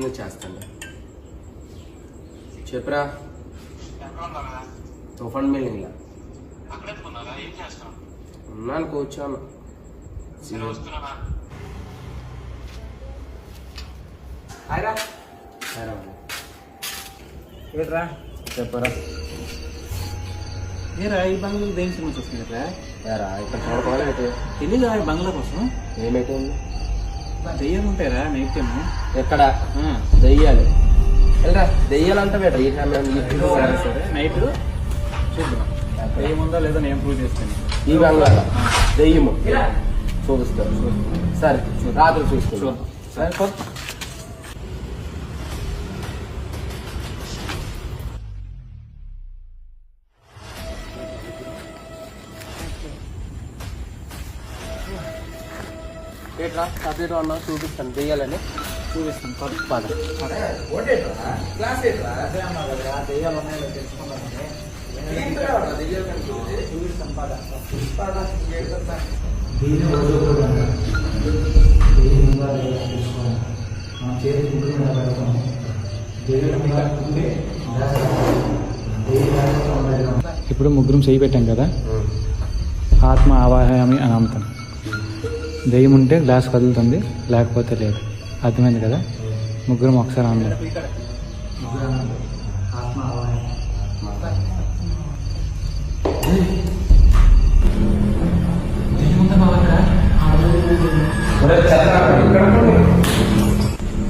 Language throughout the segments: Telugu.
నేను చేస్తాను. చెప్పరా. తుఫాన్ బిల్డింగ్లా ఉన్నాను, కూర్చోను. ఏట్రా చెప్పరా. ఏరా ఈ బంగ్లా దేని సినిమా చూస్తున్నారా? ఏరా ఇక్కడ చూడకూడదు. తెలీదా ఈ బంగ్లా కోసం? ఏమైతే ఉంది? దెయ్యాలు ఉంటాయరా నైట్ టైం. ఎక్కడ దెయ్యాలి? వెళ్ళరా, దెయ్యాలంటే బెటర్ ఈ టైంలో. సరే నైట్ చూద్దాం ఏముందో లేదో నేను ప్రూవ్ చేస్తాను. ఈ బంగ్లా దెయ్యము చూపిస్తాను. సరే రాత్రి చూస్తాను. సరే ఏట్రా సబ్జెక్ట్ అన్నా చూపిస్తాను. దెయ్యాలని చూపిస్తాను. పద. దెయ్యాలు ఉన్నాయో తెలుసుకున్నాను. చూపిస్తాను పద. ఇప్పుడు ముగ్గురం చేయి పెట్టాం కదా, ఆత్మ ఆవాహయామి అని అమ్ముతాం. దెయ్యం ఉంటే గ్లాస్ కదులుతుంది, లేకపోతే లేదు. అర్థమైంది కదా? ముగ్గురం ఒకసారి అన్నాం.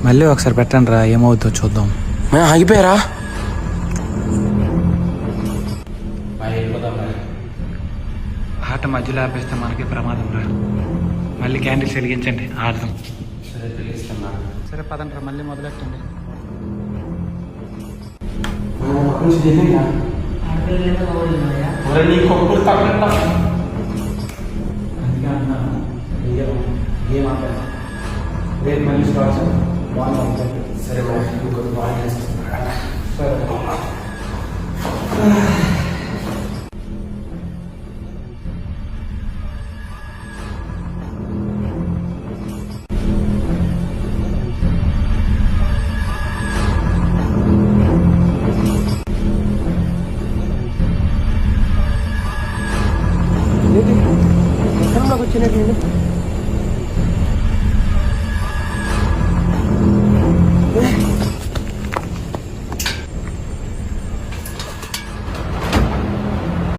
మళ్ళీ ఒకసారి పెట్టండి రా, ఏమవుతుందో చూద్దాం. ఆగిపోయారా? ఆట మధ్యలో ఆపేస్తే మనకి ప్రమాదం రా. మళ్ళీ క్యాండిల్స్ వెలిగించండి, ఆడదాం. సరే పదండి రా, మళ్ళీ మొదలెట్టండి. రేపు మళ్ళీ స్టార్ట్. సరే వచ్చినట్టు